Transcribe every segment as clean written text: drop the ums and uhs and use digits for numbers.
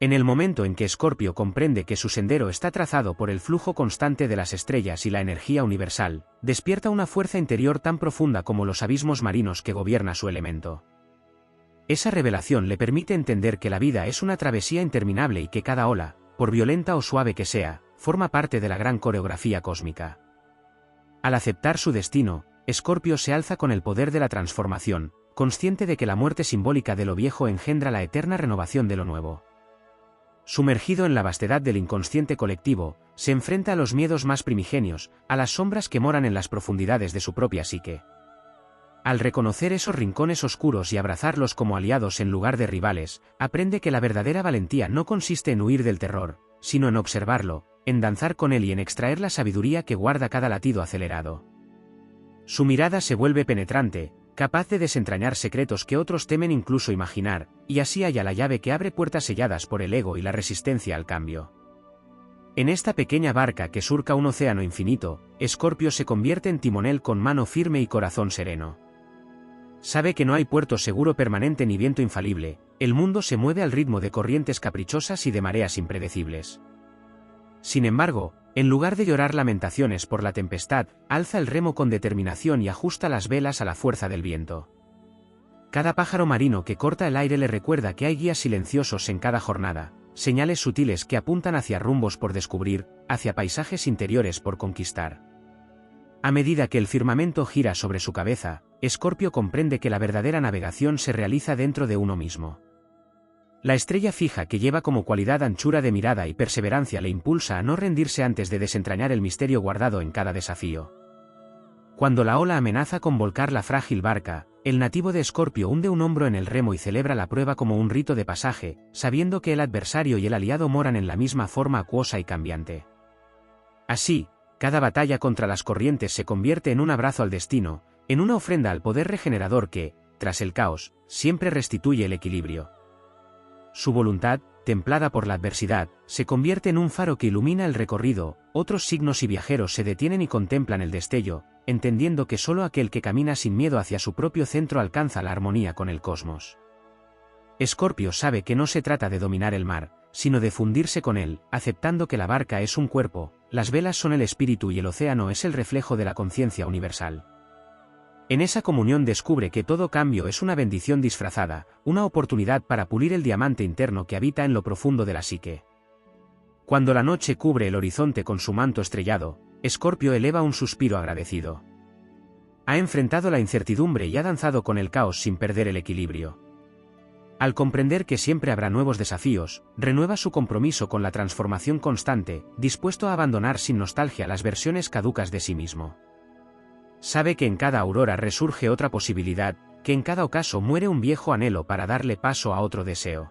En el momento en que Escorpio comprende que su sendero está trazado por el flujo constante de las estrellas y la energía universal, despierta una fuerza interior tan profunda como los abismos marinos que gobierna su elemento. Esa revelación le permite entender que la vida es una travesía interminable y que cada ola, por violenta o suave que sea, forma parte de la gran coreografía cósmica. Al aceptar su destino, Escorpio se alza con el poder de la transformación, consciente de que la muerte simbólica de lo viejo engendra la eterna renovación de lo nuevo. Sumergido en la vastedad del inconsciente colectivo, se enfrenta a los miedos más primigenios, a las sombras que moran en las profundidades de su propia psique. Al reconocer esos rincones oscuros y abrazarlos como aliados en lugar de rivales, aprende que la verdadera valentía no consiste en huir del terror, sino en observarlo, en danzar con él y en extraer la sabiduría que guarda cada latido acelerado. Su mirada se vuelve penetrante, capaz de desentrañar secretos que otros temen incluso imaginar, y así halla la llave que abre puertas selladas por el ego y la resistencia al cambio. En esta pequeña barca que surca un océano infinito, Escorpio se convierte en timonel con mano firme y corazón sereno. Sabe que no hay puerto seguro permanente ni viento infalible, el mundo se mueve al ritmo de corrientes caprichosas y de mareas impredecibles. Sin embargo, en lugar de llorar lamentaciones por la tempestad, alza el remo con determinación y ajusta las velas a la fuerza del viento. Cada pájaro marino que corta el aire le recuerda que hay guías silenciosos en cada jornada, señales sutiles que apuntan hacia rumbos por descubrir, hacia paisajes interiores por conquistar. A medida que el firmamento gira sobre su cabeza, Escorpio comprende que la verdadera navegación se realiza dentro de uno mismo. La estrella fija que lleva como cualidad anchura de mirada y perseverancia le impulsa a no rendirse antes de desentrañar el misterio guardado en cada desafío. Cuando la ola amenaza con volcar la frágil barca, el nativo de Escorpio hunde un hombro en el remo y celebra la prueba como un rito de pasaje, sabiendo que el adversario y el aliado moran en la misma forma acuosa y cambiante. Así, cada batalla contra las corrientes se convierte en un abrazo al destino, en una ofrenda al poder regenerador que, tras el caos, siempre restituye el equilibrio. Su voluntad, templada por la adversidad, se convierte en un faro que ilumina el recorrido. Otros signos y viajeros se detienen y contemplan el destello, entendiendo que solo aquel que camina sin miedo hacia su propio centro alcanza la armonía con el cosmos. Escorpio sabe que no se trata de dominar el mar, sino de fundirse con él, aceptando que la barca es un cuerpo, las velas son el espíritu y el océano es el reflejo de la conciencia universal. En esa comunión descubre que todo cambio es una bendición disfrazada, una oportunidad para pulir el diamante interno que habita en lo profundo de la psique. Cuando la noche cubre el horizonte con su manto estrellado, Escorpio eleva un suspiro agradecido. Ha enfrentado la incertidumbre y ha danzado con el caos sin perder el equilibrio. Al comprender que siempre habrá nuevos desafíos, renueva su compromiso con la transformación constante, dispuesto a abandonar sin nostalgia las versiones caducas de sí mismo. Sabe que en cada aurora resurge otra posibilidad, que en cada ocaso muere un viejo anhelo para darle paso a otro deseo.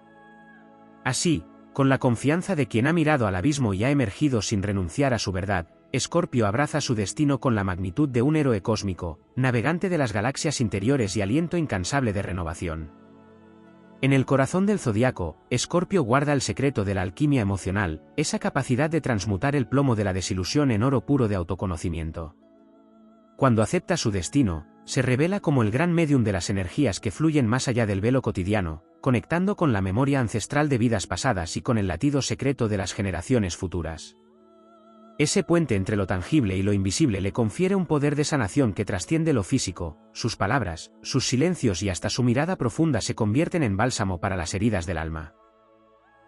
Así, con la confianza de quien ha mirado al abismo y ha emergido sin renunciar a su verdad, Escorpio abraza su destino con la magnitud de un héroe cósmico, navegante de las galaxias interiores y aliento incansable de renovación. En el corazón del zodiaco, Escorpio guarda el secreto de la alquimia emocional, esa capacidad de transmutar el plomo de la desilusión en oro puro de autoconocimiento. Cuando acepta su destino, se revela como el gran médium de las energías que fluyen más allá del velo cotidiano, conectando con la memoria ancestral de vidas pasadas y con el latido secreto de las generaciones futuras. Ese puente entre lo tangible y lo invisible le confiere un poder de sanación que trasciende lo físico. Sus palabras, sus silencios y hasta su mirada profunda se convierten en bálsamo para las heridas del alma.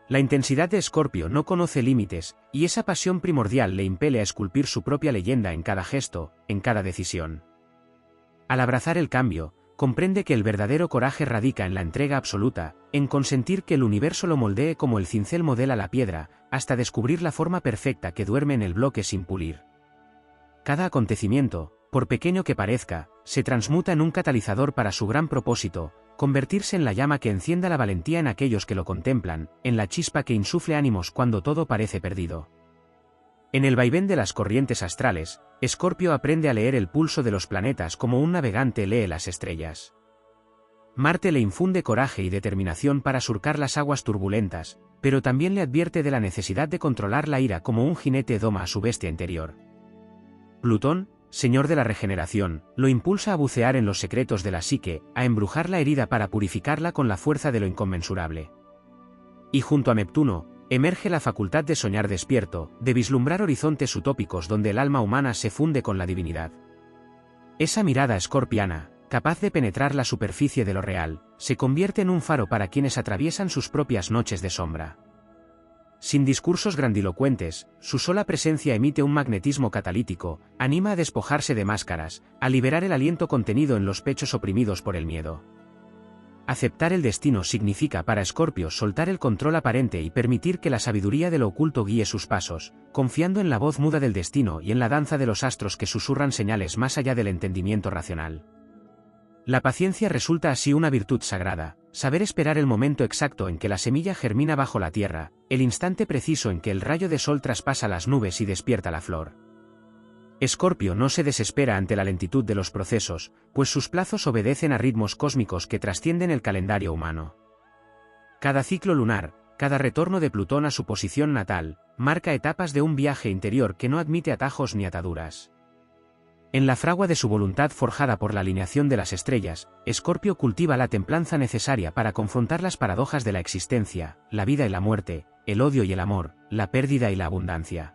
La intensidad de Escorpio no conoce límites, y esa pasión primordial le impele a esculpir su propia leyenda en cada gesto, en cada decisión. Al abrazar el cambio, comprende que el verdadero coraje radica en la entrega absoluta, en consentir que el universo lo moldee como el cincel modela la piedra, hasta descubrir la forma perfecta que duerme en el bloque sin pulir. Cada acontecimiento, por pequeño que parezca, se transmuta en un catalizador para su gran propósito, convertirse en la llama que encienda la valentía en aquellos que lo contemplan, en la chispa que insufle ánimos cuando todo parece perdido. En el vaivén de las corrientes astrales, Escorpio aprende a leer el pulso de los planetas como un navegante lee las estrellas. Marte le infunde coraje y determinación para surcar las aguas turbulentas, pero también le advierte de la necesidad de controlar la ira como un jinete doma a su bestia interior. Plutón, señor de la regeneración, lo impulsa a bucear en los secretos de la psique, a embrujar la herida para purificarla con la fuerza de lo inconmensurable. Y junto a Neptuno, emerge la facultad de soñar despierto, de vislumbrar horizontes utópicos donde el alma humana se funde con la divinidad. Esa mirada escorpiana, capaz de penetrar la superficie de lo real, se convierte en un faro para quienes atraviesan sus propias noches de sombra. Sin discursos grandilocuentes, su sola presencia emite un magnetismo catalítico, anima a despojarse de máscaras, a liberar el aliento contenido en los pechos oprimidos por el miedo. Aceptar el destino significa para Escorpio soltar el control aparente y permitir que la sabiduría de lo oculto guíe sus pasos, confiando en la voz muda del destino y en la danza de los astros que susurran señales más allá del entendimiento racional. La paciencia resulta así una virtud sagrada, saber esperar el momento exacto en que la semilla germina bajo la tierra, el instante preciso en que el rayo de sol traspasa las nubes y despierta la flor. Escorpio no se desespera ante la lentitud de los procesos, pues sus plazos obedecen a ritmos cósmicos que trascienden el calendario humano. Cada ciclo lunar, cada retorno de Plutón a su posición natal, marca etapas de un viaje interior que no admite atajos ni ataduras. En la fragua de su voluntad forjada por la alineación de las estrellas, Escorpio cultiva la templanza necesaria para confrontar las paradojas de la existencia, la vida y la muerte, el odio y el amor, la pérdida y la abundancia.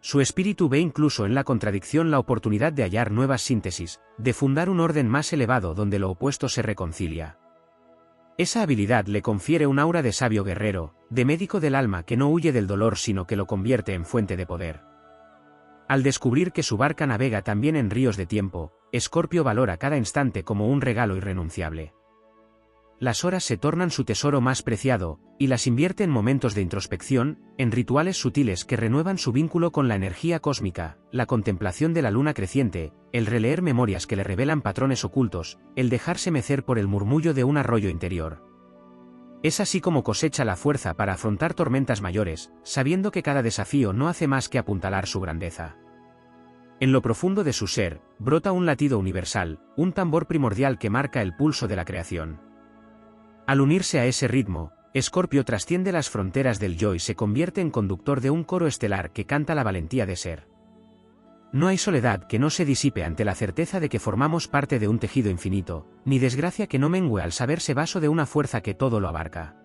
Su espíritu ve incluso en la contradicción la oportunidad de hallar nuevas síntesis, de fundar un orden más elevado donde lo opuesto se reconcilia. Esa habilidad le confiere un aura de sabio guerrero, de médico del alma que no huye del dolor sino que lo convierte en fuente de poder. Al descubrir que su barca navega también en ríos de tiempo, Escorpio valora cada instante como un regalo irrenunciable. Las horas se tornan su tesoro más preciado, y las invierte en momentos de introspección, en rituales sutiles que renuevan su vínculo con la energía cósmica, la contemplación de la luna creciente, el releer memorias que le revelan patrones ocultos, el dejarse mecer por el murmullo de un arroyo interior. Es así como cosecha la fuerza para afrontar tormentas mayores, sabiendo que cada desafío no hace más que apuntalar su grandeza. En lo profundo de su ser, brota un latido universal, un tambor primordial que marca el pulso de la creación. Al unirse a ese ritmo, Escorpio trasciende las fronteras del yo y se convierte en conductor de un coro estelar que canta la valentía de ser. No hay soledad que no se disipe ante la certeza de que formamos parte de un tejido infinito, ni desgracia que no mengüe al saberse vaso de una fuerza que todo lo abarca.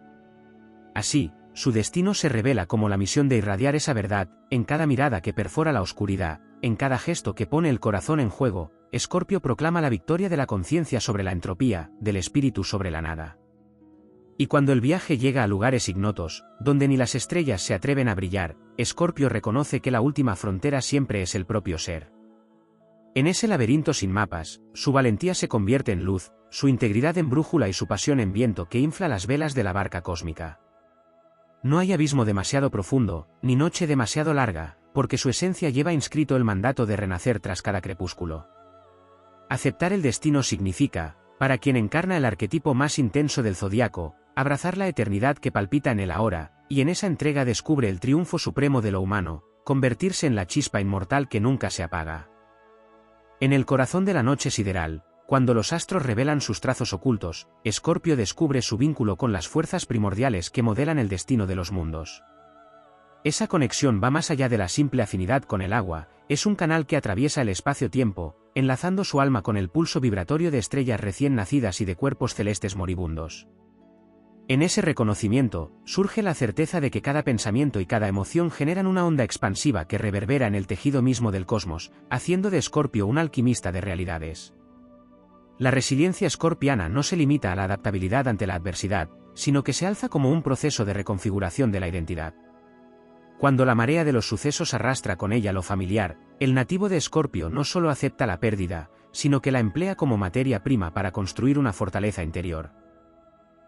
Así, su destino se revela como la misión de irradiar esa verdad, en cada mirada que perfora la oscuridad, en cada gesto que pone el corazón en juego. Escorpio proclama la victoria de la conciencia sobre la entropía, del espíritu sobre la nada. Y cuando el viaje llega a lugares ignotos, donde ni las estrellas se atreven a brillar, Escorpio reconoce que la última frontera siempre es el propio ser. En ese laberinto sin mapas, su valentía se convierte en luz, su integridad en brújula y su pasión en viento que infla las velas de la barca cósmica. No hay abismo demasiado profundo, ni noche demasiado larga, porque su esencia lleva inscrito el mandato de renacer tras cada crepúsculo. Aceptar el destino significa, para quien encarna el arquetipo más intenso del zodiaco, abrazar la eternidad que palpita en el ahora, y en esa entrega descubre el triunfo supremo de lo humano, convertirse en la chispa inmortal que nunca se apaga. En el corazón de la noche sideral, cuando los astros revelan sus trazos ocultos, Escorpio descubre su vínculo con las fuerzas primordiales que modelan el destino de los mundos. Esa conexión va más allá de la simple afinidad con el agua, es un canal que atraviesa el espacio-tiempo, enlazando su alma con el pulso vibratorio de estrellas recién nacidas y de cuerpos celestes moribundos. En ese reconocimiento, surge la certeza de que cada pensamiento y cada emoción generan una onda expansiva que reverbera en el tejido mismo del cosmos, haciendo de Escorpio un alquimista de realidades. La resiliencia escorpiana no se limita a la adaptabilidad ante la adversidad, sino que se alza como un proceso de reconfiguración de la identidad. Cuando la marea de los sucesos arrastra con ella lo familiar, el nativo de Escorpio no solo acepta la pérdida, sino que la emplea como materia prima para construir una fortaleza interior.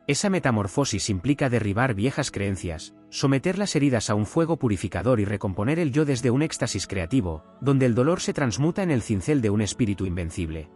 Esa metamorfosis implica derribar viejas creencias, someter las heridas a un fuego purificador y recomponer el yo desde un éxtasis creativo, donde el dolor se transmuta en el cincel de un espíritu invencible.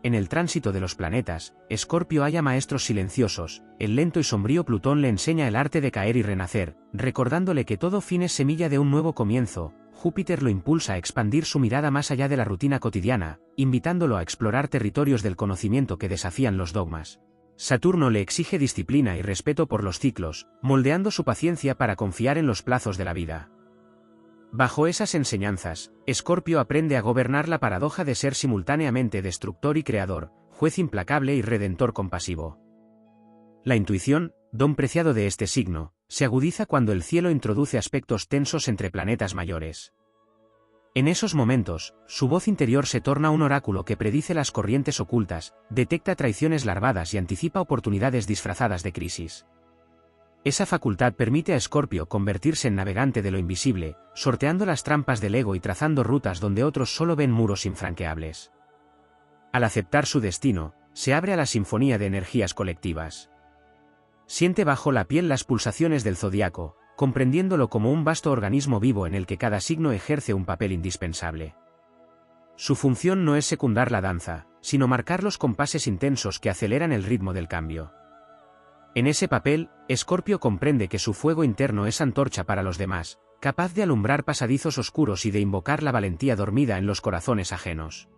En el tránsito de los planetas, Escorpio halla maestros silenciosos, el lento y sombrío Plutón le enseña el arte de caer y renacer, recordándole que todo fin es semilla de un nuevo comienzo. Júpiter lo impulsa a expandir su mirada más allá de la rutina cotidiana, invitándolo a explorar territorios del conocimiento que desafían los dogmas. Saturno le exige disciplina y respeto por los ciclos, moldeando su paciencia para confiar en los plazos de la vida. Bajo esas enseñanzas, Escorpio aprende a gobernar la paradoja de ser simultáneamente destructor y creador, juez implacable y redentor compasivo. La intuición, don preciado de este signo, se agudiza cuando el cielo introduce aspectos tensos entre planetas mayores. En esos momentos, su voz interior se torna un oráculo que predice las corrientes ocultas, detecta traiciones larvadas y anticipa oportunidades disfrazadas de crisis. Esa facultad permite a Escorpio convertirse en navegante de lo invisible, sorteando las trampas del ego y trazando rutas donde otros solo ven muros infranqueables. Al aceptar su destino, se abre a la sinfonía de energías colectivas. Siente bajo la piel las pulsaciones del zodiaco, comprendiéndolo como un vasto organismo vivo en el que cada signo ejerce un papel indispensable. Su función no es secundar la danza, sino marcar los compases intensos que aceleran el ritmo del cambio. En ese papel, Escorpio comprende que su fuego interno es antorcha para los demás, capaz de alumbrar pasadizos oscuros y de invocar la valentía dormida en los corazones ajenos.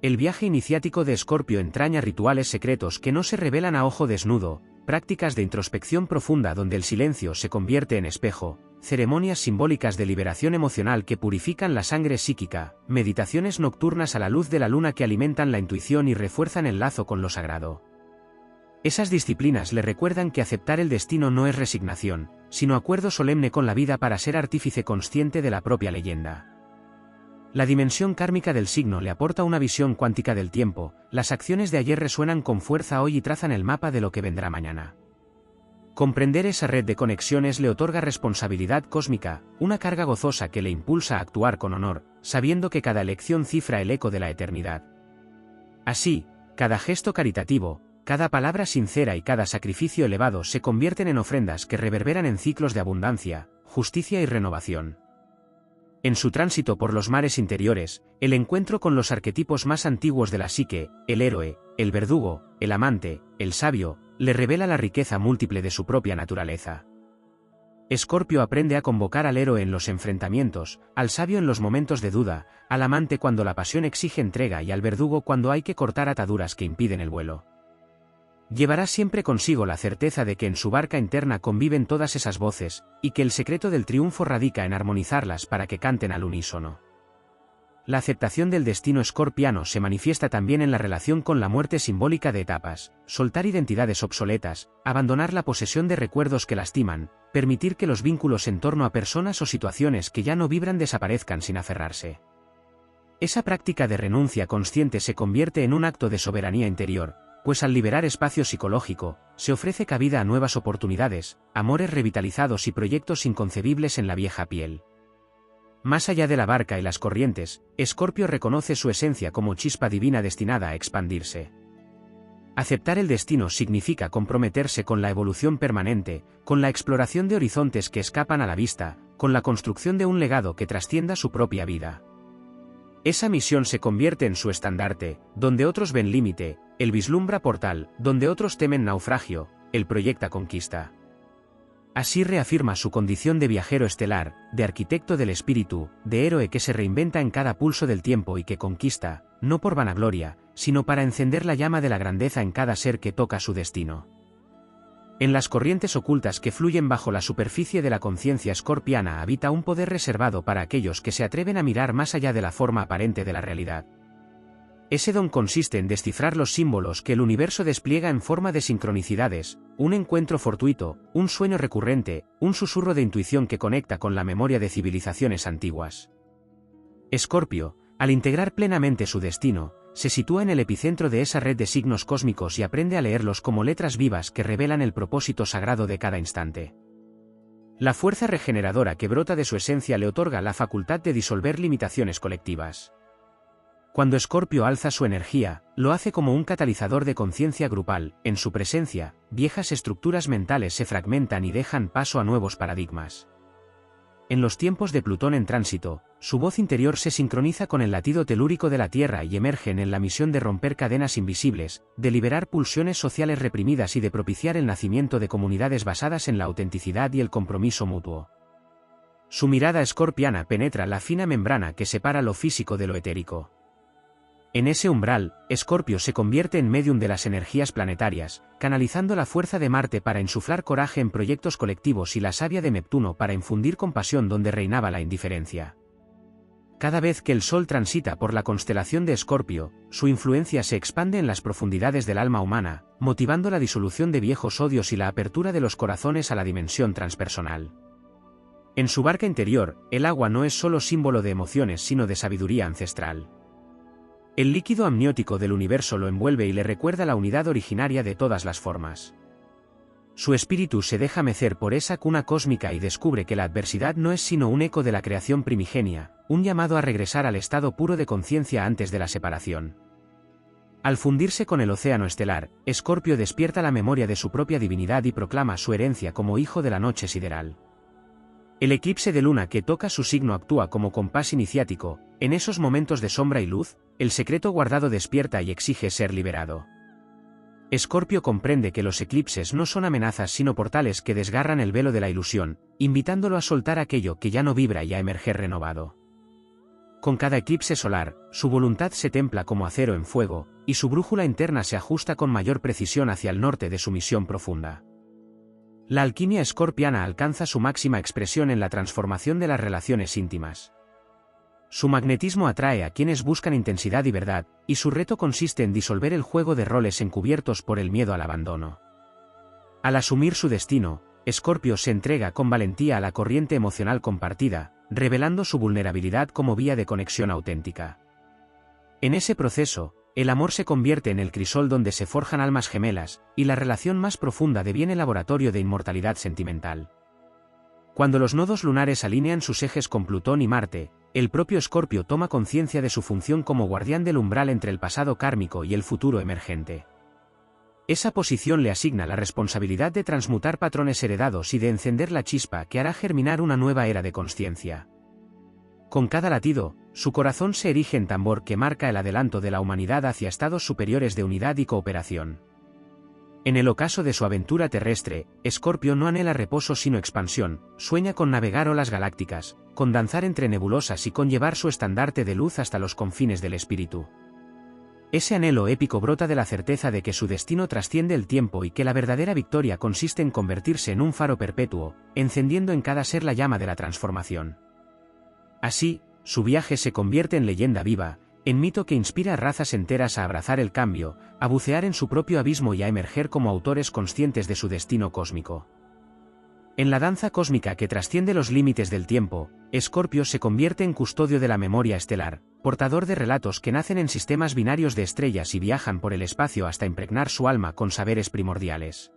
El viaje iniciático de Escorpio entraña rituales secretos que no se revelan a ojo desnudo, prácticas de introspección profunda donde el silencio se convierte en espejo, ceremonias simbólicas de liberación emocional que purifican la sangre psíquica, meditaciones nocturnas a la luz de la luna que alimentan la intuición y refuerzan el lazo con lo sagrado. Esas disciplinas le recuerdan que aceptar el destino no es resignación, sino acuerdo solemne con la vida para ser artífice consciente de la propia leyenda. La dimensión kármica del signo le aporta una visión cuántica del tiempo, las acciones de ayer resuenan con fuerza hoy y trazan el mapa de lo que vendrá mañana. Comprender esa red de conexiones le otorga responsabilidad cósmica, una carga gozosa que le impulsa a actuar con honor, sabiendo que cada elección cifra el eco de la eternidad. Así, cada gesto caritativo, cada palabra sincera y cada sacrificio elevado se convierten en ofrendas que reverberan en ciclos de abundancia, justicia y renovación. En su tránsito por los mares interiores, el encuentro con los arquetipos más antiguos de la psique, el héroe, el verdugo, el amante, el sabio, le revela la riqueza múltiple de su propia naturaleza. Escorpio aprende a convocar al héroe en los enfrentamientos, al sabio en los momentos de duda, al amante cuando la pasión exige entrega y al verdugo cuando hay que cortar ataduras que impiden el vuelo. Llevará siempre consigo la certeza de que en su barca interna conviven todas esas voces, y que el secreto del triunfo radica en armonizarlas para que canten al unísono. La aceptación del destino escorpiano se manifiesta también en la relación con la muerte simbólica de etapas, soltar identidades obsoletas, abandonar la posesión de recuerdos que lastiman, permitir que los vínculos en torno a personas o situaciones que ya no vibran desaparezcan sin aferrarse. Esa práctica de renuncia consciente se convierte en un acto de soberanía interior, pues al liberar espacio psicológico, se ofrece cabida a nuevas oportunidades, amores revitalizados y proyectos inconcebibles en la vieja piel. Más allá de la barca y las corrientes, Escorpio reconoce su esencia como chispa divina destinada a expandirse. Aceptar el destino significa comprometerse con la evolución permanente, con la exploración de horizontes que escapan a la vista, con la construcción de un legado que trascienda su propia vida. Esa misión se convierte en su estandarte, donde otros ven límite, él vislumbra portal, donde otros temen naufragio, él proyecta conquista. Así reafirma su condición de viajero estelar, de arquitecto del espíritu, de héroe que se reinventa en cada pulso del tiempo y que conquista, no por vanagloria, sino para encender la llama de la grandeza en cada ser que toca su destino. En las corrientes ocultas que fluyen bajo la superficie de la conciencia escorpiana habita un poder reservado para aquellos que se atreven a mirar más allá de la forma aparente de la realidad. Ese don consiste en descifrar los símbolos que el universo despliega en forma de sincronicidades, un encuentro fortuito, un sueño recurrente, un susurro de intuición que conecta con la memoria de civilizaciones antiguas. Escorpio, al integrar plenamente su destino, se sitúa en el epicentro de esa red de signos cósmicos y aprende a leerlos como letras vivas que revelan el propósito sagrado de cada instante. La fuerza regeneradora que brota de su esencia le otorga la facultad de disolver limitaciones colectivas. Cuando Escorpio alza su energía, lo hace como un catalizador de conciencia grupal. En su presencia, viejas estructuras mentales se fragmentan y dejan paso a nuevos paradigmas. En los tiempos de Plutón en tránsito, su voz interior se sincroniza con el latido telúrico de la Tierra y emergen en la misión de romper cadenas invisibles, de liberar pulsiones sociales reprimidas y de propiciar el nacimiento de comunidades basadas en la autenticidad y el compromiso mutuo. Su mirada escorpiana penetra la fina membrana que separa lo físico de lo etérico. En ese umbral, Escorpio se convierte en médium de las energías planetarias, canalizando la fuerza de Marte para insuflar coraje en proyectos colectivos y la savia de Neptuno para infundir compasión donde reinaba la indiferencia. Cada vez que el Sol transita por la constelación de Escorpio, su influencia se expande en las profundidades del alma humana, motivando la disolución de viejos odios y la apertura de los corazones a la dimensión transpersonal. En su barca interior, el agua no es solo símbolo de emociones sino de sabiduría ancestral. El líquido amniótico del universo lo envuelve y le recuerda la unidad originaria de todas las formas. Su espíritu se deja mecer por esa cuna cósmica y descubre que la adversidad no es sino un eco de la creación primigenia, un llamado a regresar al estado puro de conciencia antes de la separación. Al fundirse con el océano estelar, Escorpio despierta la memoria de su propia divinidad y proclama su herencia como hijo de la noche sideral. El eclipse de luna que toca su signo actúa como compás iniciático. En esos momentos de sombra y luz, el secreto guardado despierta y exige ser liberado. Escorpio comprende que los eclipses no son amenazas sino portales que desgarran el velo de la ilusión, invitándolo a soltar aquello que ya no vibra y a emerger renovado. Con cada eclipse solar, su voluntad se templa como acero en fuego, y su brújula interna se ajusta con mayor precisión hacia el norte de su misión profunda. La alquimia escorpiana alcanza su máxima expresión en la transformación de las relaciones íntimas. Su magnetismo atrae a quienes buscan intensidad y verdad, y su reto consiste en disolver el juego de roles encubiertos por el miedo al abandono. Al asumir su destino, Escorpio se entrega con valentía a la corriente emocional compartida, revelando su vulnerabilidad como vía de conexión auténtica. En ese proceso, el amor se convierte en el crisol donde se forjan almas gemelas, y la relación más profunda deviene laboratorio de inmortalidad sentimental. Cuando los nodos lunares alinean sus ejes con Plutón y Marte, el propio Escorpio toma conciencia de su función como guardián del umbral entre el pasado kármico y el futuro emergente. Esa posición le asigna la responsabilidad de transmutar patrones heredados y de encender la chispa que hará germinar una nueva era de consciencia. Con cada latido, su corazón se erige en tambor que marca el adelanto de la humanidad hacia estados superiores de unidad y cooperación. En el ocaso de su aventura terrestre, Escorpio no anhela reposo sino expansión, sueña con navegar olas galácticas, con danzar entre nebulosas y con llevar su estandarte de luz hasta los confines del espíritu. Ese anhelo épico brota de la certeza de que su destino trasciende el tiempo y que la verdadera victoria consiste en convertirse en un faro perpetuo, encendiendo en cada ser la llama de la transformación. Así, su viaje se convierte en leyenda viva, en mito que inspira a razas enteras a abrazar el cambio, a bucear en su propio abismo y a emerger como autores conscientes de su destino cósmico. En la danza cósmica que trasciende los límites del tiempo, Escorpio se convierte en custodio de la memoria estelar, portador de relatos que nacen en sistemas binarios de estrellas y viajan por el espacio hasta impregnar su alma con saberes primordiales.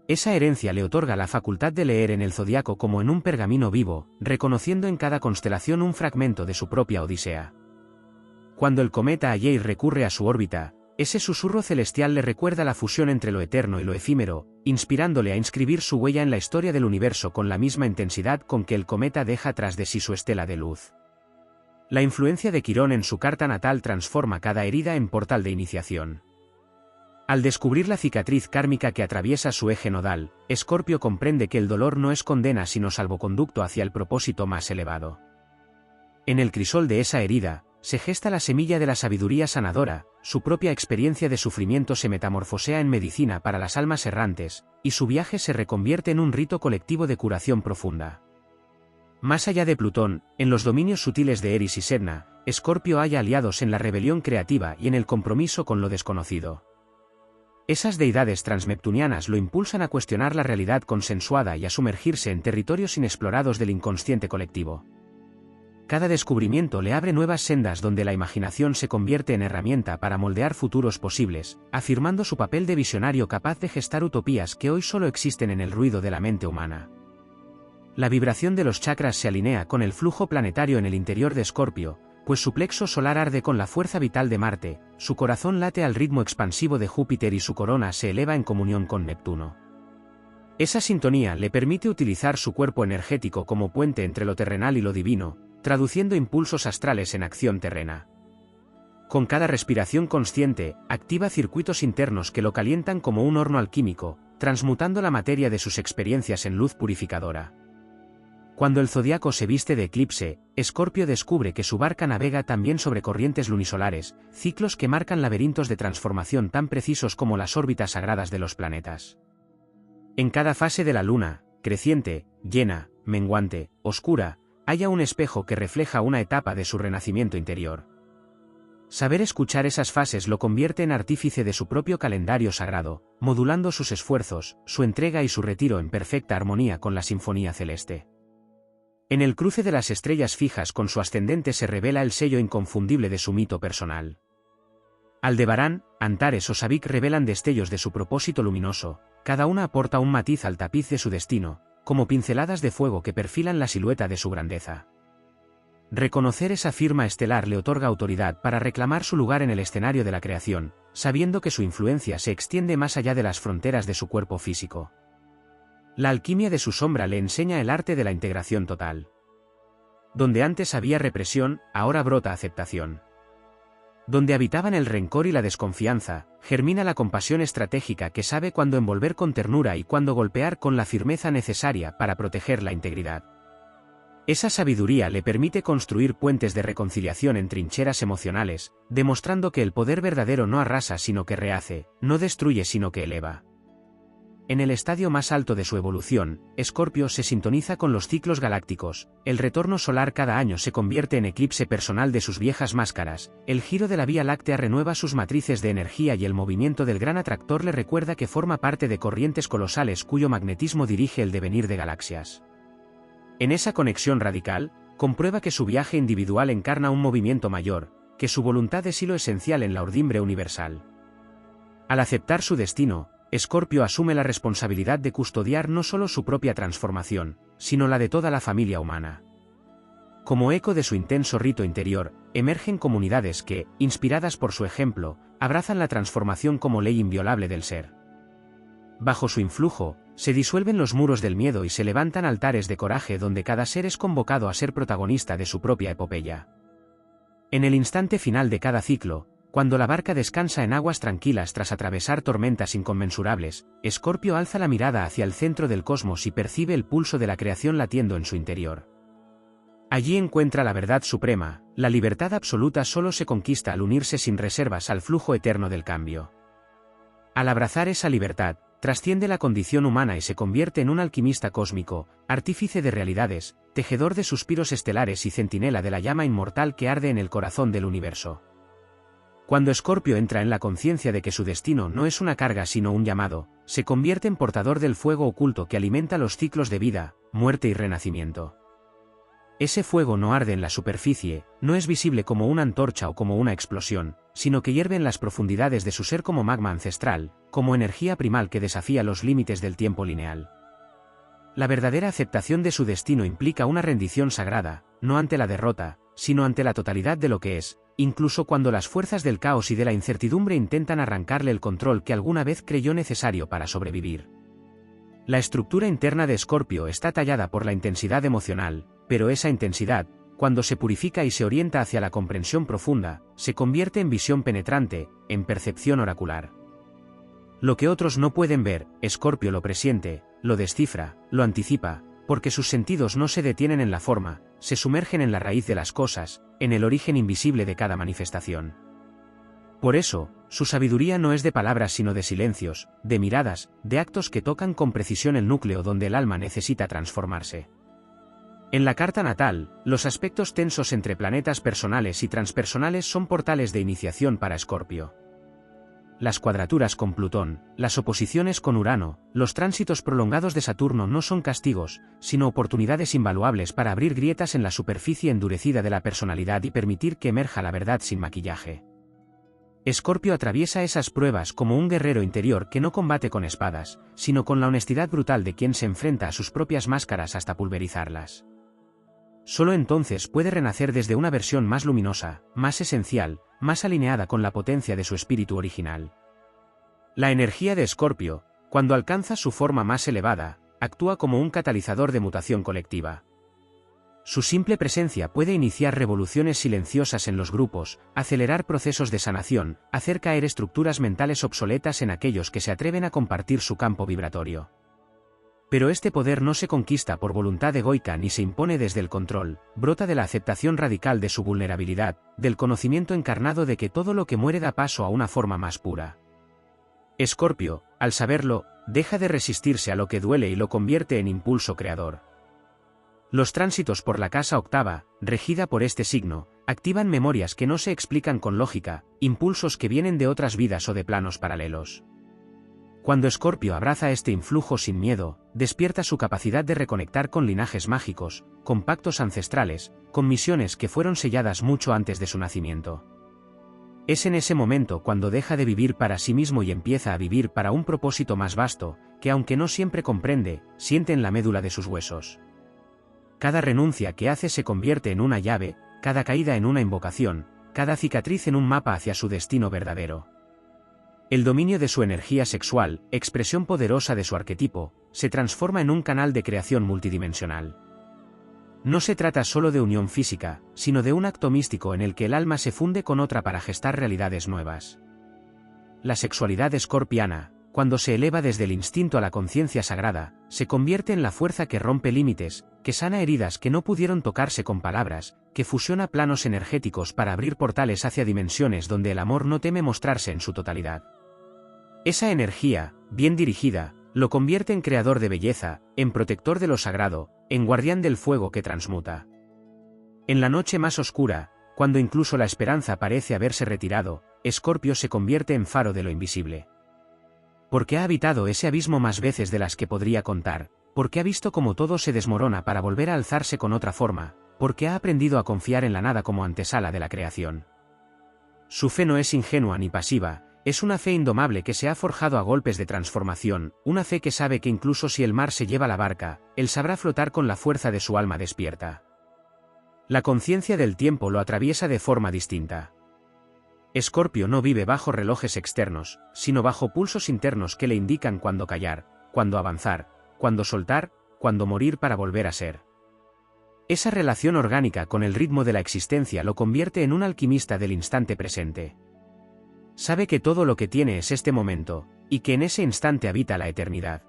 Esa herencia le otorga la facultad de leer en el zodiaco como en un pergamino vivo, reconociendo en cada constelación un fragmento de su propia odisea. Cuando el cometa Halley recurre a su órbita, ese susurro celestial le recuerda la fusión entre lo eterno y lo efímero, inspirándole a inscribir su huella en la historia del universo con la misma intensidad con que el cometa deja tras de sí su estela de luz. La influencia de Quirón en su carta natal transforma cada herida en portal de iniciación. Al descubrir la cicatriz kármica que atraviesa su eje nodal, Escorpio comprende que el dolor no es condena sino salvoconducto hacia el propósito más elevado. En el crisol de esa herida, se gesta la semilla de la sabiduría sanadora, su propia experiencia de sufrimiento se metamorfosea en medicina para las almas errantes, y su viaje se reconvierte en un rito colectivo de curación profunda. Más allá de Plutón, en los dominios sutiles de Eris y Sedna, Escorpio halla aliados en la rebelión creativa y en el compromiso con lo desconocido. Esas deidades transneptunianas lo impulsan a cuestionar la realidad consensuada y a sumergirse en territorios inexplorados del inconsciente colectivo. Cada descubrimiento le abre nuevas sendas donde la imaginación se convierte en herramienta para moldear futuros posibles, afirmando su papel de visionario capaz de gestar utopías que hoy solo existen en el ruido de la mente humana. La vibración de los chakras se alinea con el flujo planetario en el interior de Escorpio, pues su plexo solar arde con la fuerza vital de Marte, su corazón late al ritmo expansivo de Júpiter y su corona se eleva en comunión con Neptuno. Esa sintonía le permite utilizar su cuerpo energético como puente entre lo terrenal y lo divino, traduciendo impulsos astrales en acción terrena. Con cada respiración consciente, activa circuitos internos que lo calientan como un horno alquímico, transmutando la materia de sus experiencias en luz purificadora. Cuando el zodiaco se viste de eclipse, Escorpio descubre que su barca navega también sobre corrientes lunisolares, ciclos que marcan laberintos de transformación tan precisos como las órbitas sagradas de los planetas. En cada fase de la luna, creciente, llena, menguante, oscura, haya un espejo que refleja una etapa de su renacimiento interior. Saber escuchar esas fases lo convierte en artífice de su propio calendario sagrado, modulando sus esfuerzos, su entrega y su retiro en perfecta armonía con la sinfonía celeste. En el cruce de las estrellas fijas con su ascendente se revela el sello inconfundible de su mito personal. Aldebarán, Antares o Sabik revelan destellos de su propósito luminoso, cada una aporta un matiz al tapiz de su destino, como pinceladas de fuego que perfilan la silueta de su grandeza. Reconocer esa firma estelar le otorga autoridad para reclamar su lugar en el escenario de la creación, sabiendo que su influencia se extiende más allá de las fronteras de su cuerpo físico. La alquimia de su sombra le enseña el arte de la integración total. Donde antes había represión, ahora brota aceptación. Donde habitaban el rencor y la desconfianza, germina la compasión estratégica que sabe cuándo envolver con ternura y cuándo golpear con la firmeza necesaria para proteger la integridad. Esa sabiduría le permite construir puentes de reconciliación en trincheras emocionales, demostrando que el poder verdadero no arrasa sino que rehace, no destruye sino que eleva. En el estadio más alto de su evolución, Escorpio se sintoniza con los ciclos galácticos, el retorno solar cada año se convierte en eclipse personal de sus viejas máscaras, el giro de la Vía Láctea renueva sus matrices de energía y el movimiento del gran atractor le recuerda que forma parte de corrientes colosales cuyo magnetismo dirige el devenir de galaxias. En esa conexión radical, comprueba que su viaje individual encarna un movimiento mayor, que su voluntad es hilo esencial en la urdimbre universal. Al aceptar su destino, Escorpio asume la responsabilidad de custodiar no solo su propia transformación, sino la de toda la familia humana. Como eco de su intenso rito interior, emergen comunidades que, inspiradas por su ejemplo, abrazan la transformación como ley inviolable del ser. Bajo su influjo, se disuelven los muros del miedo y se levantan altares de coraje donde cada ser es convocado a ser protagonista de su propia epopeya. En el instante final de cada ciclo, cuando la barca descansa en aguas tranquilas tras atravesar tormentas inconmensurables, Escorpio alza la mirada hacia el centro del cosmos y percibe el pulso de la creación latiendo en su interior. Allí encuentra la verdad suprema, la libertad absoluta solo se conquista al unirse sin reservas al flujo eterno del cambio. Al abrazar esa libertad, trasciende la condición humana y se convierte en un alquimista cósmico, artífice de realidades, tejedor de suspiros estelares y centinela de la llama inmortal que arde en el corazón del universo. Cuando Escorpio entra en la conciencia de que su destino no es una carga sino un llamado, se convierte en portador del fuego oculto que alimenta los ciclos de vida, muerte y renacimiento. Ese fuego no arde en la superficie, no es visible como una antorcha o como una explosión, sino que hierve en las profundidades de su ser como magma ancestral, como energía primal que desafía los límites del tiempo lineal. La verdadera aceptación de su destino implica una rendición sagrada, no ante la derrota, sino ante la totalidad de lo que es, incluso cuando las fuerzas del caos y de la incertidumbre intentan arrancarle el control que alguna vez creyó necesario para sobrevivir. La estructura interna de Escorpio está tallada por la intensidad emocional, pero esa intensidad, cuando se purifica y se orienta hacia la comprensión profunda, se convierte en visión penetrante, en percepción oracular. Lo que otros no pueden ver, Escorpio lo presiente, lo descifra, lo anticipa, porque sus sentidos no se detienen en la forma, se sumergen en la raíz de las cosas, en el origen invisible de cada manifestación. Por eso, su sabiduría no es de palabras sino de silencios, de miradas, de actos que tocan con precisión el núcleo donde el alma necesita transformarse. En la carta natal, los aspectos tensos entre planetas personales y transpersonales son portales de iniciación para Escorpio. Las cuadraturas con Plutón, las oposiciones con Urano, los tránsitos prolongados de Saturno no son castigos, sino oportunidades invaluables para abrir grietas en la superficie endurecida de la personalidad y permitir que emerja la verdad sin maquillaje. Escorpio atraviesa esas pruebas como un guerrero interior que no combate con espadas, sino con la honestidad brutal de quien se enfrenta a sus propias máscaras hasta pulverizarlas. Solo entonces puede renacer desde una versión más luminosa, más esencial, más alineada con la potencia de su espíritu original. La energía de Escorpio, cuando alcanza su forma más elevada, actúa como un catalizador de mutación colectiva. Su simple presencia puede iniciar revoluciones silenciosas en los grupos, acelerar procesos de sanación, hacer caer estructuras mentales obsoletas en aquellos que se atreven a compartir su campo vibratorio. Pero este poder no se conquista por voluntad egoica ni se impone desde el control, brota de la aceptación radical de su vulnerabilidad, del conocimiento encarnado de que todo lo que muere da paso a una forma más pura. Escorpio, al saberlo, deja de resistirse a lo que duele y lo convierte en impulso creador. Los tránsitos por la casa octava, regida por este signo, activan memorias que no se explican con lógica, impulsos que vienen de otras vidas o de planos paralelos. Cuando Escorpio abraza este influjo sin miedo, despierta su capacidad de reconectar con linajes mágicos, con pactos ancestrales, con misiones que fueron selladas mucho antes de su nacimiento. Es en ese momento cuando deja de vivir para sí mismo y empieza a vivir para un propósito más vasto, que aunque no siempre comprende, siente en la médula de sus huesos. Cada renuncia que hace se convierte en una llave, cada caída en una invocación, cada cicatriz en un mapa hacia su destino verdadero. El dominio de su energía sexual, expresión poderosa de su arquetipo, se transforma en un canal de creación multidimensional. No se trata solo de unión física, sino de un acto místico en el que el alma se funde con otra para gestar realidades nuevas. La sexualidad escorpiana, cuando se eleva desde el instinto a la conciencia sagrada, se convierte en la fuerza que rompe límites, que sana heridas que no pudieron tocarse con palabras, que fusiona planos energéticos para abrir portales hacia dimensiones donde el amor no teme mostrarse en su totalidad. Esa energía, bien dirigida, lo convierte en creador de belleza, en protector de lo sagrado, en guardián del fuego que transmuta. En la noche más oscura, cuando incluso la esperanza parece haberse retirado, Escorpio se convierte en faro de lo invisible. Porque ha habitado ese abismo más veces de las que podría contar, porque ha visto cómo todo se desmorona para volver a alzarse con otra forma, porque ha aprendido a confiar en la nada como antesala de la creación. Su fe no es ingenua ni pasiva, es una fe indomable que se ha forjado a golpes de transformación, una fe que sabe que incluso si el mar se lleva la barca, él sabrá flotar con la fuerza de su alma despierta. La conciencia del tiempo lo atraviesa de forma distinta. Escorpio no vive bajo relojes externos, sino bajo pulsos internos que le indican cuándo callar, cuándo avanzar, cuándo soltar, cuándo morir para volver a ser. Esa relación orgánica con el ritmo de la existencia lo convierte en un alquimista del instante presente. Sabe que todo lo que tiene es este momento, y que en ese instante habita la eternidad.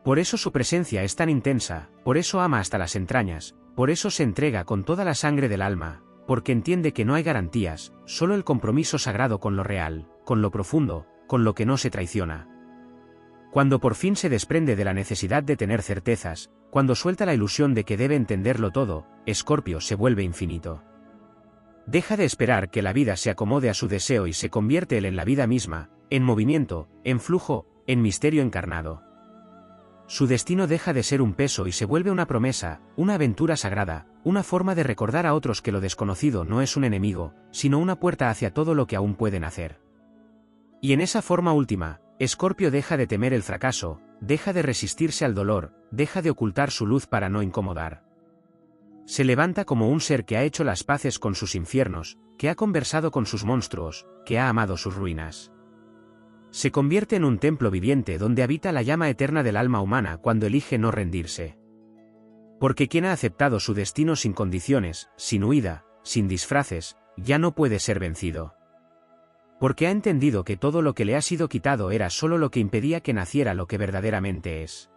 Por eso su presencia es tan intensa, por eso ama hasta las entrañas, por eso se entrega con toda la sangre del alma, porque entiende que no hay garantías, solo el compromiso sagrado con lo real, con lo profundo, con lo que no se traiciona. Cuando por fin se desprende de la necesidad de tener certezas, cuando suelta la ilusión de que debe entenderlo todo, Escorpio se vuelve infinito. Deja de esperar que la vida se acomode a su deseo y se convierte él en la vida misma, en movimiento, en flujo, en misterio encarnado. Su destino deja de ser un peso y se vuelve una promesa, una aventura sagrada, una forma de recordar a otros que lo desconocido no es un enemigo, sino una puerta hacia todo lo que aún pueden hacer. Y en esa forma última, Escorpio deja de temer el fracaso, deja de resistirse al dolor, deja de ocultar su luz para no incomodar. Se levanta como un ser que ha hecho las paces con sus infiernos, que ha conversado con sus monstruos, que ha amado sus ruinas. Se convierte en un templo viviente donde habita la llama eterna del alma humana cuando elige no rendirse. Porque quien ha aceptado su destino sin condiciones, sin huida, sin disfraces, ya no puede ser vencido. Porque ha entendido que todo lo que le ha sido quitado era solo lo que impedía que naciera lo que verdaderamente es.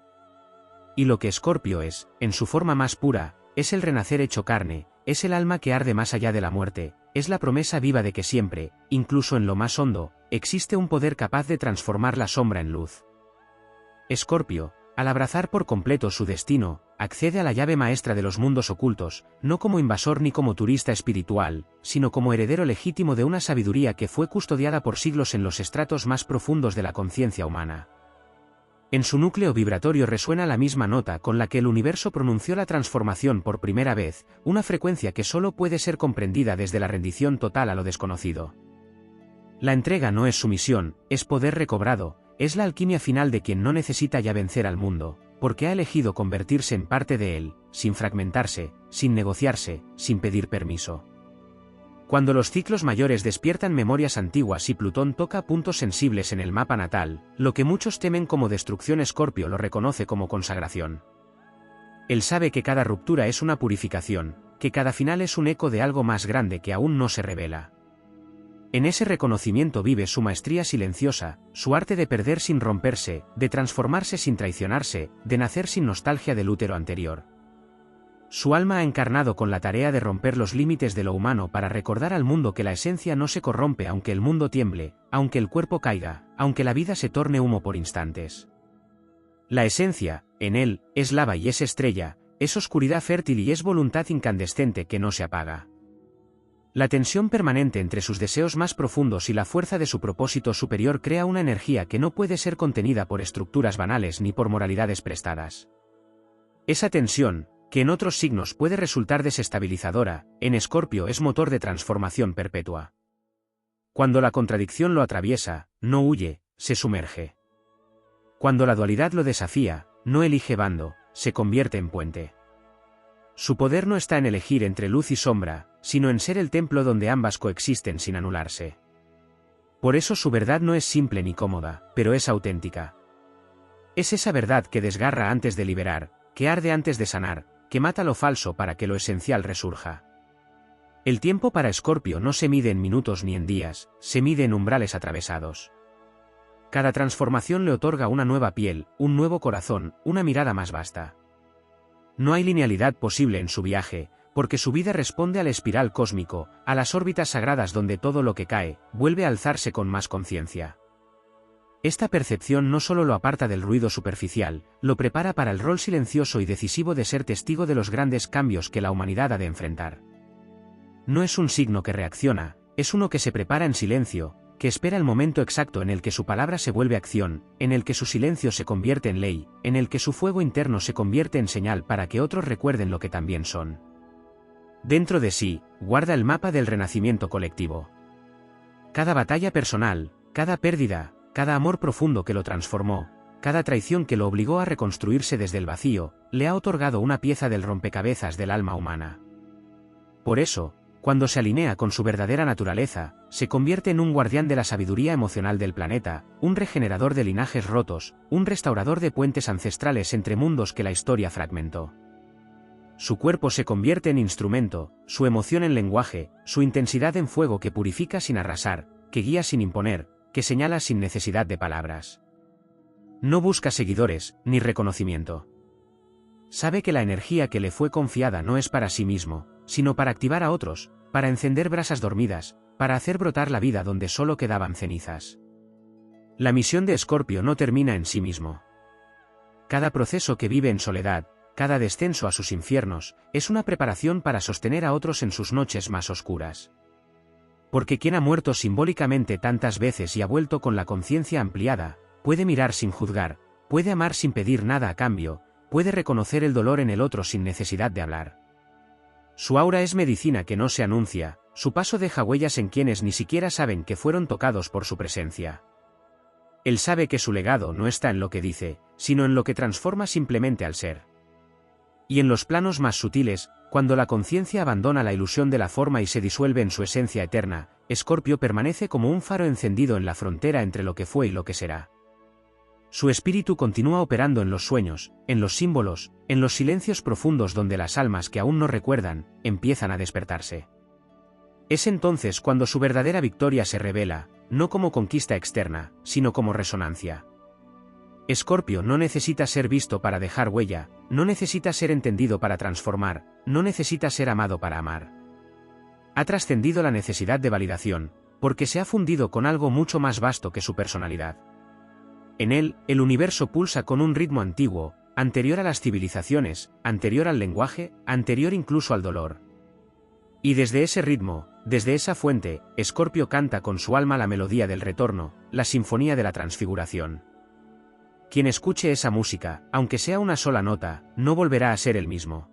Y lo que Escorpio es, en su forma más pura, es el renacer hecho carne, es el alma que arde más allá de la muerte, es la promesa viva de que siempre, incluso en lo más hondo, existe un poder capaz de transformar la sombra en luz. Escorpio, al abrazar por completo su destino, accede a la llave maestra de los mundos ocultos, no como invasor ni como turista espiritual, sino como heredero legítimo de una sabiduría que fue custodiada por siglos en los estratos más profundos de la conciencia humana. En su núcleo vibratorio resuena la misma nota con la que el universo pronunció la transformación por primera vez, una frecuencia que solo puede ser comprendida desde la rendición total a lo desconocido. La entrega no es sumisión, es poder recobrado, es la alquimia final de quien no necesita ya vencer al mundo, porque ha elegido convertirse en parte de él, sin fragmentarse, sin negociarse, sin pedir permiso. Cuando los ciclos mayores despiertan memorias antiguas y Plutón toca puntos sensibles en el mapa natal, lo que muchos temen como destrucción, Escorpio lo reconoce como consagración. Él sabe que cada ruptura es una purificación, que cada final es un eco de algo más grande que aún no se revela. En ese reconocimiento vive su maestría silenciosa, su arte de perder sin romperse, de transformarse sin traicionarse, de nacer sin nostalgia del útero anterior. Su alma ha encarnado con la tarea de romper los límites de lo humano para recordar al mundo que la esencia no se corrompe aunque el mundo tiemble, aunque el cuerpo caiga, aunque la vida se torne humo por instantes. La esencia, en él, es lava y es estrella, Es oscuridad fértil y es voluntad incandescente que no se apaga. La tensión permanente entre sus deseos más profundos y la fuerza de su propósito superior crea una energía que no puede ser contenida por estructuras banales ni por moralidades prestadas. Esa tensión, que en otros signos puede resultar desestabilizadora, en Escorpio es motor de transformación perpetua. Cuando la contradicción lo atraviesa, no huye, se sumerge. Cuando la dualidad lo desafía, no elige bando, se convierte en puente. Su poder no está en elegir entre luz y sombra, sino en ser el templo donde ambas coexisten sin anularse. Por eso su verdad no es simple ni cómoda, pero es auténtica. Es esa verdad que desgarra antes de liberar, que arde antes de sanar, que mata lo falso para que lo esencial resurja. El tiempo para Escorpio no se mide en minutos ni en días, se mide en umbrales atravesados. Cada transformación le otorga una nueva piel, un nuevo corazón, una mirada más vasta. No hay linealidad posible en su viaje, porque su vida responde al espiral cósmico, a las órbitas sagradas donde todo lo que cae, vuelve a alzarse con más conciencia. Esta percepción no solo lo aparta del ruido superficial, lo prepara para el rol silencioso y decisivo de ser testigo de los grandes cambios que la humanidad ha de enfrentar. No es un signo que reacciona, es uno que se prepara en silencio, que espera el momento exacto en el que su palabra se vuelve acción, en el que su silencio se convierte en ley, en el que su fuego interno se convierte en señal para que otros recuerden lo que también son. Dentro de sí, guarda el mapa del renacimiento colectivo. Cada batalla personal, cada pérdida, cada amor profundo que lo transformó, cada traición que lo obligó a reconstruirse desde el vacío, le ha otorgado una pieza del rompecabezas del alma humana. Por eso, cuando se alinea con su verdadera naturaleza, se convierte en un guardián de la sabiduría emocional del planeta, un regenerador de linajes rotos, un restaurador de puentes ancestrales entre mundos que la historia fragmentó. Su cuerpo se convierte en instrumento, su emoción en lenguaje, su intensidad en fuego que purifica sin arrasar, que guía sin imponer, que señala sin necesidad de palabras. No busca seguidores, ni reconocimiento. Sabe que la energía que le fue confiada no es para sí mismo, sino para activar a otros, para encender brasas dormidas, para hacer brotar la vida donde solo quedaban cenizas. La misión de Escorpio no termina en sí mismo. Cada proceso que vive en soledad, cada descenso a sus infiernos, es una preparación para sostener a otros en sus noches más oscuras. Porque quien ha muerto simbólicamente tantas veces y ha vuelto con la conciencia ampliada, puede mirar sin juzgar, puede amar sin pedir nada a cambio, puede reconocer el dolor en el otro sin necesidad de hablar. Su aura es medicina que no se anuncia, su paso deja huellas en quienes ni siquiera saben que fueron tocados por su presencia. Él sabe que su legado no está en lo que dice, sino en lo que transforma simplemente al ser. Y en los planos más sutiles, cuando la conciencia abandona la ilusión de la forma y se disuelve en su esencia eterna, Escorpio permanece como un faro encendido en la frontera entre lo que fue y lo que será. Su espíritu continúa operando en los sueños, en los símbolos, en los silencios profundos donde las almas que aún no recuerdan, empiezan a despertarse. Es entonces cuando su verdadera victoria se revela, no como conquista externa, sino como resonancia. Escorpio no necesita ser visto para dejar huella, no necesita ser entendido para transformar, no necesita ser amado para amar. Ha trascendido la necesidad de validación, porque se ha fundido con algo mucho más vasto que su personalidad. En él, el universo pulsa con un ritmo antiguo, anterior a las civilizaciones, anterior al lenguaje, anterior incluso al dolor. Y desde ese ritmo, desde esa fuente, Escorpio canta con su alma la melodía del retorno, la sinfonía de la transfiguración. Quien escuche esa música, aunque sea una sola nota, no volverá a ser el mismo.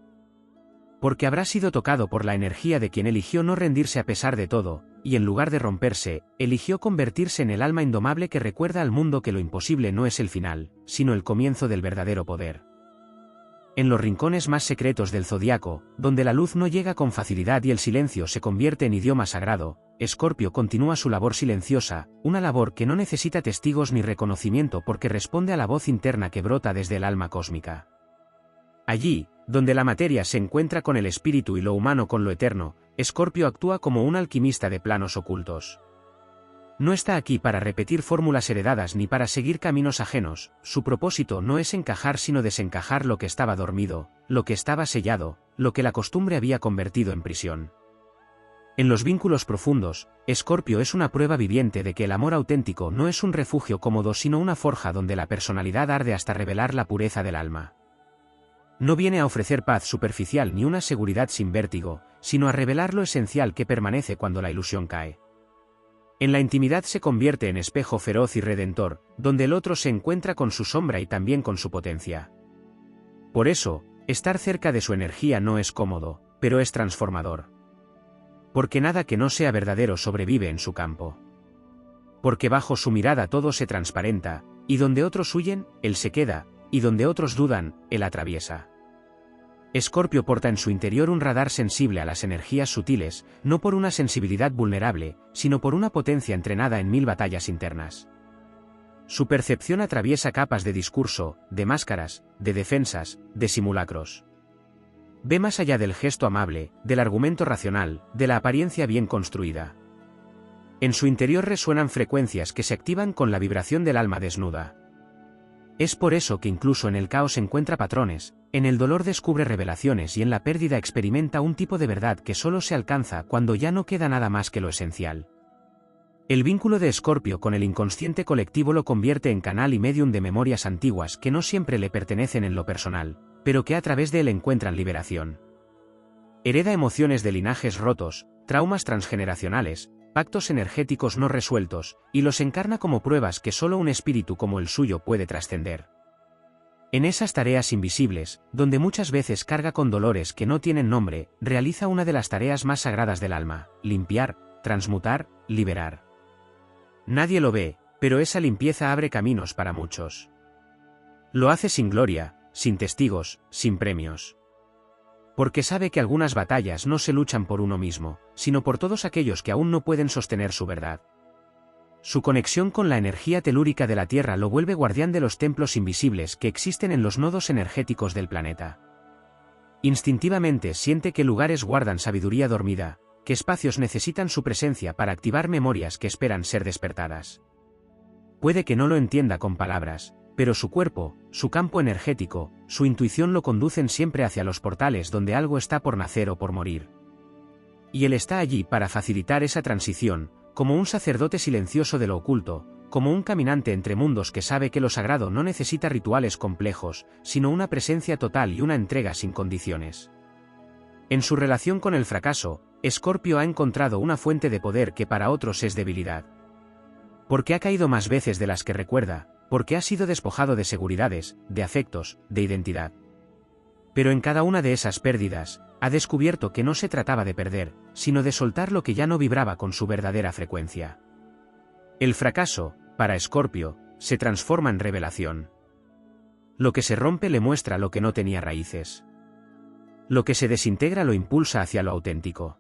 Porque habrá sido tocado por la energía de quien eligió no rendirse a pesar de todo, y en lugar de romperse, eligió convertirse en el alma indomable que recuerda al mundo que lo imposible no es el final, sino el comienzo del verdadero poder. En los rincones más secretos del zodiaco, donde la luz no llega con facilidad y el silencio se convierte en idioma sagrado, Escorpio continúa su labor silenciosa, una labor que no necesita testigos ni reconocimiento porque responde a la voz interna que brota desde el alma cósmica. Allí, donde la materia se encuentra con el espíritu y lo humano con lo eterno, Escorpio actúa como un alquimista de planos ocultos. No está aquí para repetir fórmulas heredadas ni para seguir caminos ajenos, su propósito no es encajar sino desencajar lo que estaba dormido, lo que estaba sellado, lo que la costumbre había convertido en prisión. En los vínculos profundos, Escorpio es una prueba viviente de que el amor auténtico no es un refugio cómodo sino una forja donde la personalidad arde hasta revelar la pureza del alma. No viene a ofrecer paz superficial ni una seguridad sin vértigo, sino a revelar lo esencial que permanece cuando la ilusión cae. En la intimidad se convierte en espejo feroz y redentor, donde el otro se encuentra con su sombra y también con su potencia. Por eso, estar cerca de su energía no es cómodo, pero es transformador. Porque nada que no sea verdadero sobrevive en su campo. Porque bajo su mirada todo se transparenta, y donde otros huyen, él se queda, y donde otros dudan, él atraviesa. Escorpio porta en su interior un radar sensible a las energías sutiles, no por una sensibilidad vulnerable, sino por una potencia entrenada en 1000 batallas internas. Su percepción atraviesa capas de discurso, de máscaras, de defensas, de simulacros. Ve más allá del gesto amable, del argumento racional, de la apariencia bien construida. En su interior resuenan frecuencias que se activan con la vibración del alma desnuda. Es por eso que incluso en el caos encuentra patrones, en el dolor descubre revelaciones y en la pérdida experimenta un tipo de verdad que solo se alcanza cuando ya no queda nada más que lo esencial. El vínculo de Escorpio con el inconsciente colectivo lo convierte en canal y medium de memorias antiguas que no siempre le pertenecen en lo personal, pero que a través de él encuentran liberación. Hereda emociones de linajes rotos, traumas transgeneracionales, pactos energéticos no resueltos, y los encarna como pruebas que solo un espíritu como el suyo puede trascender. En esas tareas invisibles, donde muchas veces carga con dolores que no tienen nombre, realiza una de las tareas más sagradas del alma: limpiar, transmutar, liberar. Nadie lo ve, pero esa limpieza abre caminos para muchos. Lo hace sin gloria, sin testigos, sin premios. Porque sabe que algunas batallas no se luchan por uno mismo, sino por todos aquellos que aún no pueden sostener su verdad. Su conexión con la energía telúrica de la Tierra lo vuelve guardián de los templos invisibles que existen en los nodos energéticos del planeta. Instintivamente siente que lugares guardan sabiduría dormida, que espacios necesitan su presencia para activar memorias que esperan ser despertadas. Puede que no lo entienda con palabras, pero su cuerpo, su campo energético, su intuición lo conducen siempre hacia los portales donde algo está por nacer o por morir. Y él está allí para facilitar esa transición, como un sacerdote silencioso de lo oculto, como un caminante entre mundos que sabe que lo sagrado no necesita rituales complejos, sino una presencia total y una entrega sin condiciones. En su relación con el fracaso, Escorpio ha encontrado una fuente de poder que para otros es debilidad. Porque ha caído más veces de las que recuerda, porque ha sido despojado de seguridades, de afectos, de identidad. Pero en cada una de esas pérdidas, ha descubierto que no se trataba de perder, sino de soltar lo que ya no vibraba con su verdadera frecuencia. El fracaso, para Escorpio, se transforma en revelación. Lo que se rompe le muestra lo que no tenía raíces. Lo que se desintegra lo impulsa hacia lo auténtico.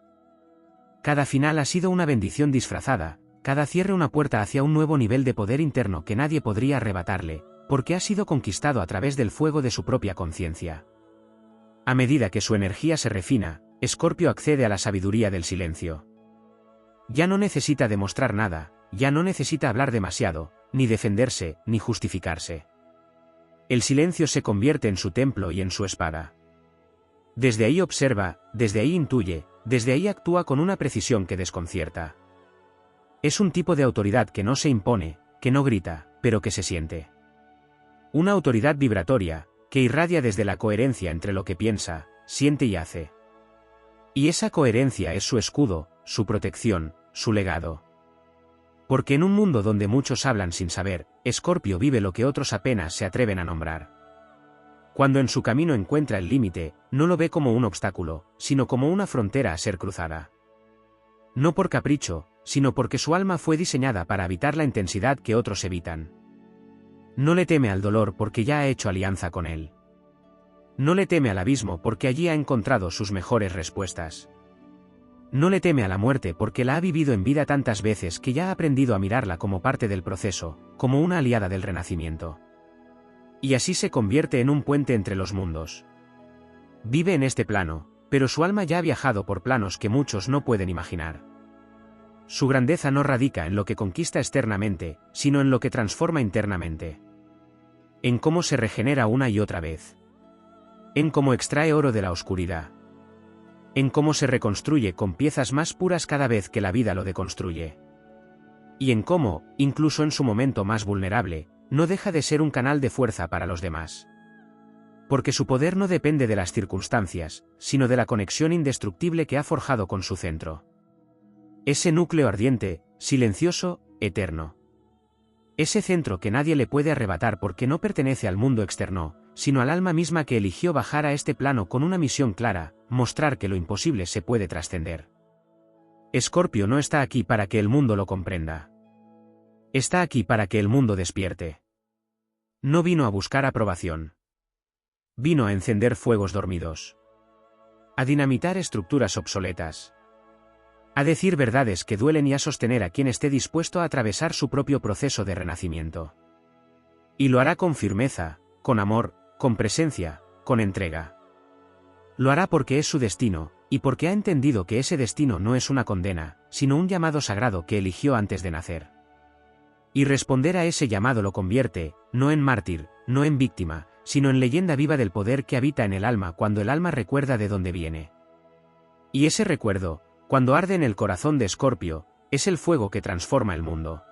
Cada final ha sido una bendición disfrazada, cada cierre una puerta hacia un nuevo nivel de poder interno que nadie podría arrebatarle, porque ha sido conquistado a través del fuego de su propia conciencia. A medida que su energía se refina, Escorpio accede a la sabiduría del silencio. Ya no necesita demostrar nada, ya no necesita hablar demasiado, ni defenderse, ni justificarse. El silencio se convierte en su templo y en su espada. Desde ahí observa, desde ahí intuye, desde ahí actúa con una precisión que desconcierta. Es un tipo de autoridad que no se impone, que no grita, pero que se siente. Una autoridad vibratoria, que irradia desde la coherencia entre lo que piensa, siente y hace. Y esa coherencia es su escudo, su protección, su legado. Porque en un mundo donde muchos hablan sin saber, Escorpio vive lo que otros apenas se atreven a nombrar. Cuando en su camino encuentra el límite, no lo ve como un obstáculo, sino como una frontera a ser cruzada. No por capricho, sino porque su alma fue diseñada para habitar la intensidad que otros evitan. No le teme al dolor porque ya ha hecho alianza con él. No le teme al abismo porque allí ha encontrado sus mejores respuestas. No le teme a la muerte porque la ha vivido en vida tantas veces que ya ha aprendido a mirarla como parte del proceso, como una aliada del renacimiento. Y así se convierte en un puente entre los mundos. Vive en este plano, pero su alma ya ha viajado por planos que muchos no pueden imaginar. Su grandeza no radica en lo que conquista externamente, sino en lo que transforma internamente. En cómo se regenera una y otra vez. En cómo extrae oro de la oscuridad. En cómo se reconstruye con piezas más puras cada vez que la vida lo deconstruye. Y en cómo, incluso en su momento más vulnerable, no deja de ser un canal de fuerza para los demás. Porque su poder no depende de las circunstancias, sino de la conexión indestructible que ha forjado con su centro. Ese núcleo ardiente, silencioso, eterno. Ese centro que nadie le puede arrebatar porque no pertenece al mundo externo, sino al alma misma que eligió bajar a este plano con una misión clara, mostrar que lo imposible se puede trascender. Escorpio no está aquí para que el mundo lo comprenda. Está aquí para que el mundo despierte. No vino a buscar aprobación. Vino a encender fuegos dormidos. A dinamitar estructuras obsoletas. A decir verdades que duelen y a sostener a quien esté dispuesto a atravesar su propio proceso de renacimiento. Y lo hará con firmeza, con amor, con presencia, con entrega. Lo hará porque es su destino, y porque ha entendido que ese destino no es una condena, sino un llamado sagrado que eligió antes de nacer. Y responder a ese llamado lo convierte, no en mártir, no en víctima, sino en leyenda viva del poder que habita en el alma cuando el alma recuerda de dónde viene. Y ese recuerdo, cuando arde en el corazón de Escorpio, es el fuego que transforma el mundo.